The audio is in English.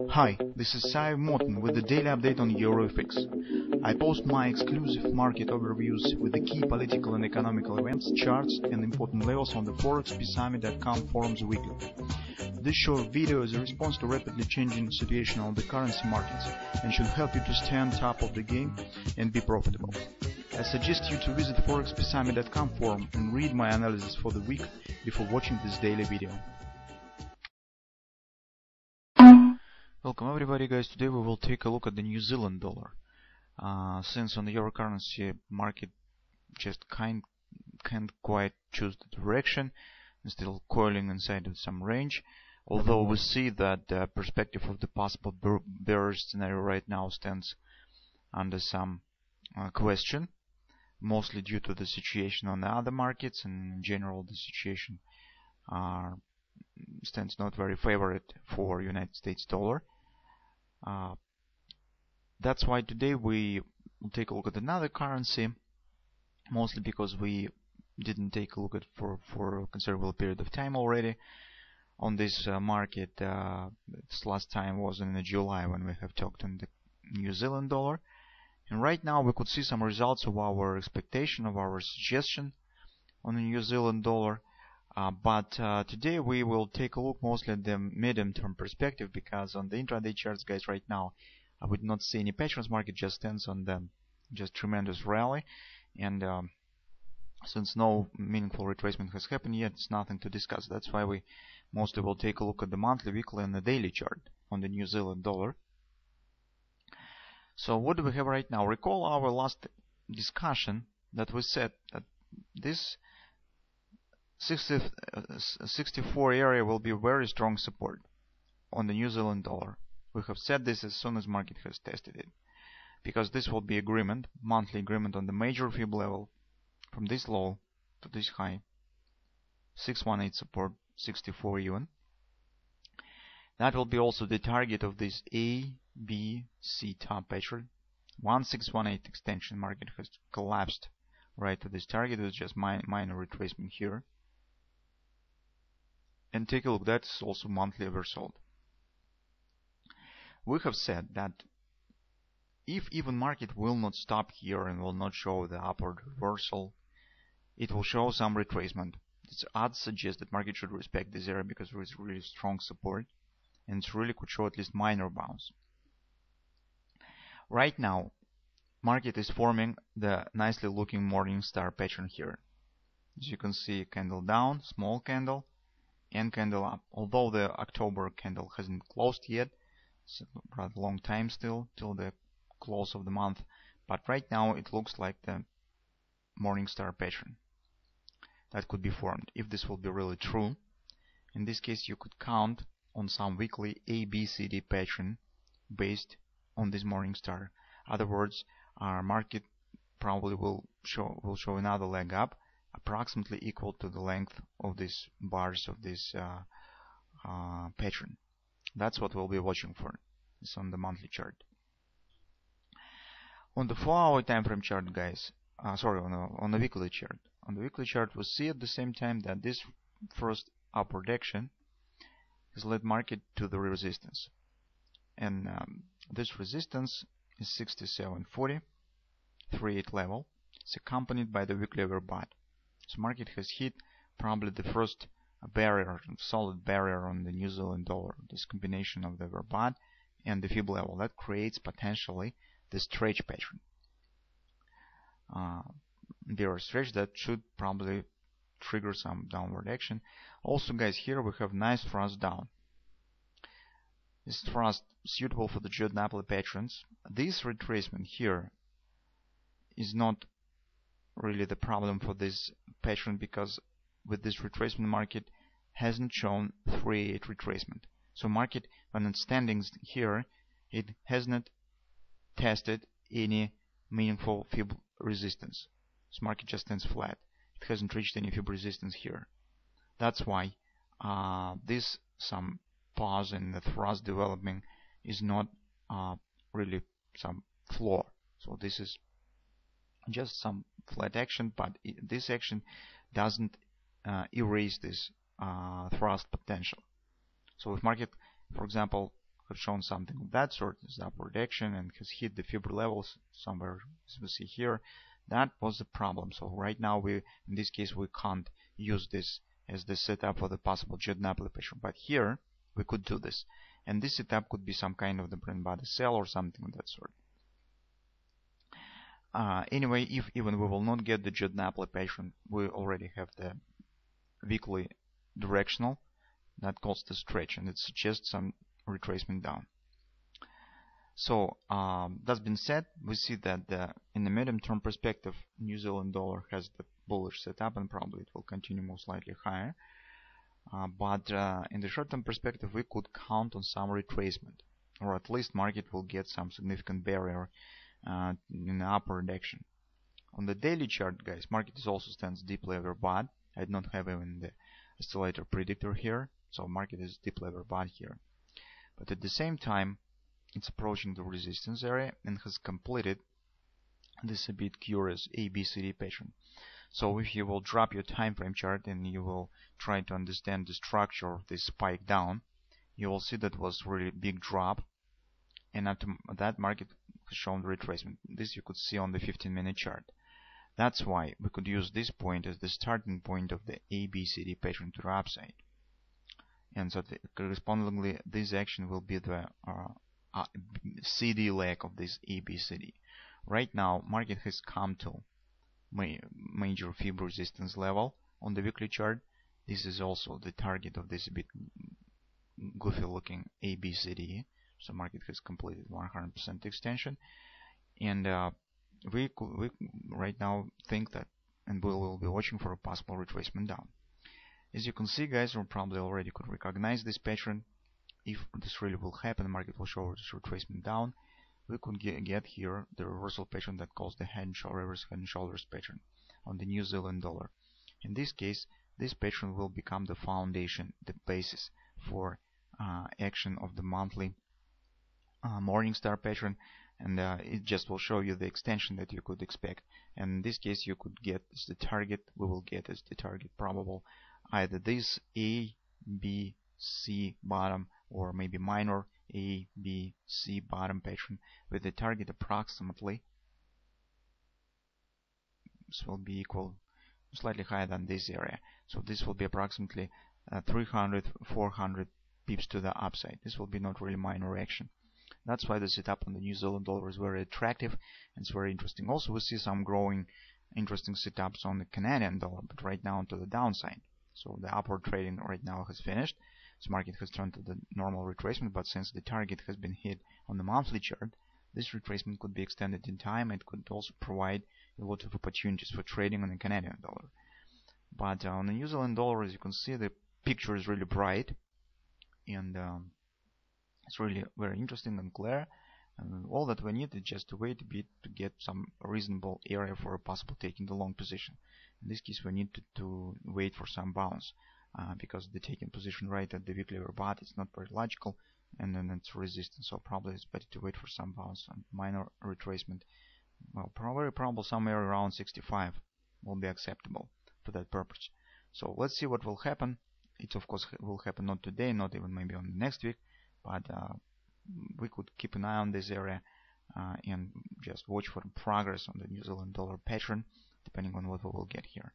Hi, this is Sive Morten with the daily update on EuroFX. I post my exclusive market overviews with the key political and economical events, charts and important levels on the ForexPeaceArmy.com forums weekly. This short video is a response to rapidly changing situation on the currency markets and should help you to stay on top of the game and be profitable. I suggest you to visit ForexPeaceArmy.com forum and read my analysis for the week before watching this daily video. Welcome everybody guys. Today we will take a look at the New Zealand dollar. Since on the euro currency market just can't quite choose the direction and still coiling inside of some range, although we see that the perspective of the possible bearish scenario right now stands under some question, mostly due to the situation on the other markets, and in general the situation stands not very favorite for United States dollar. That's why today we will take a look at another currency, mostly because we didn't take a look at for a considerable period of time already on this market. This last time was in July when we have talked on the New Zealand dollar, and right now we could see some results of our expectation, of our suggestion on the New Zealand dollar. But today we will take a look mostly at the medium-term perspective, because on the intraday charts, guys, right now I would not see any patterns. Market just stands on the just tremendous rally, and since no meaningful retracement has happened yet, it's nothing to discuss. That's why we mostly will take a look at the monthly, weekly, and the daily chart on the New Zealand dollar. So what do we have right now? Recall our last discussion that we said that this 64 area will be very strong support on the New Zealand dollar. We have said this as soon as market has tested it, because this will be agreement, monthly agreement on the major fib level from this low to this high, 618 support, 64 yuan. That will be also the target of this A, B, C top pattern. 1618 extension. Market has collapsed right to this target. It's just minor retracement here. And take a look, that's also monthly oversold. We have said that if even market will not stop here and will not show the upward reversal, it will show some retracement. Its odds suggest that market should respect this area because there is really strong support, and it really could show at least minor bounce. Right now, market is forming the nicely looking morning star pattern here. As you can see, candle down, small candle, and candle up. Although the October candle hasn't closed yet, it's a rather long time still till the close of the month, but right now it looks like the morning star pattern that could be formed. If this will be really true, in this case you could count on some weekly ABCD pattern based on this morning star. Other words, our market probably will show another leg up, approximately equal to the length of these bars of this pattern. That's what we'll be watching for. It's on the monthly chart. On the 4-hour time frame chart, guys, on the weekly chart. On the weekly chart, we see at the same time that this first upward action has led market to the resistance, and this resistance is 67.40, 38 level. It's accompanied by the weekly overbought. So market has hit probably the first barrier, solid barrier on the New Zealand dollar. This combination of the overbought and the fib level that creates potentially the stretch pattern. Bearish stretch that should probably trigger some downward action. Also, guys, here we have nice thrust down. This thrust suitable for the Jordan patterns. This retracement here is not really the problem for this pattern, because with this retracement market hasn't shown 3-8 retracement. So market, when it's standing here, it hasn't tested any meaningful fib resistance. So market just stands flat. It hasn't reached any fib resistance here. That's why this some pause in the thrust developing is not really some floor. So this is just some flat action, but this action doesn't erase this thrust potential. So if market, for example, have shown something of that sort, is upward action, and has hit the Fib levels somewhere, as we see here. That was the problem. So right now, in this case, we can't use this as the setup for the possible Jordan application. But here, we could do this. And this setup could be some kind of the brand body sell or something of that sort. Anyway, if even we will not get the Jordan application, we already have the weekly directional that calls the stretch, and it suggests some retracement down. So that's been said, we see that in the medium-term perspective, New Zealand dollar has the bullish setup, and probably it will continue most likely higher. But in the short-term perspective, we could count on some retracement, or at least market will get some significant barrier in the upward direction. On the daily chart, guys, market is also stands deeply overbought. I do not have even the oscillator predictor here, so market is deeply overbought here. But at the same time, it's approaching the resistance area and has completed this a bit curious ABCD pattern. So if you will drop your time frame chart and you will try to understand the structure of this spike down, you will see that was really big drop, and after that market has shown retracement. This you could see on the 15-minute chart. That's why we could use this point as the starting point of the ABCD pattern to the upside. And so correspondingly, this action will be the CD leg of this ABCD. Right now, market has come to major Fib resistance level on the weekly chart. This is also the target of this bit goofy looking ABCD. So market has completed 100% extension, and we right now think that, and we will be watching for a possible retracement down. As you can see, guys, you probably already could recognize this pattern. If this really will happen, the market will show this retracement down. We could get here the reversal pattern that calls the reverse head and shoulders pattern on the New Zealand dollar. In this case, this pattern will become the foundation, the basis for action of the monthly Morningstar pattern, and it just will show you the extension that you could expect. And in this case, you could get as the target, we will get as the target probable either this A, B, C bottom, or maybe minor A, B, C bottom pattern with the target approximately, this will be equal, slightly higher than this area. So this will be approximately 300, 400 pips to the upside. This will be not really minor action. That's why the setup on the New Zealand dollar is very attractive and it's very interesting. Also, we see some growing interesting setups on the Canadian dollar, but right now to the downside. So the upward trading right now has finished. So market has turned to the normal retracement, but since the target has been hit on the monthly chart, this retracement could be extended in time and could also provide a lot of opportunities for trading on the Canadian dollar. But on the New Zealand dollar, as you can see, the picture is really bright, and it's really very interesting and clear. And all that we need is just to wait a bit to get some reasonable area for a possible taking the long position. In this case, we need to wait for some bounce because the taking position right at the weekly overbought is not very logical, and then it's resistance. So probably it's better to wait for some bounce and minor retracement. Well, very probable somewhere around 65 will be acceptable for that purpose. So let's see what will happen. It of course will happen not today, not even maybe on the next week, but we could keep an eye on this area and just watch for progress on the New Zealand dollar pattern, depending on what we will get here.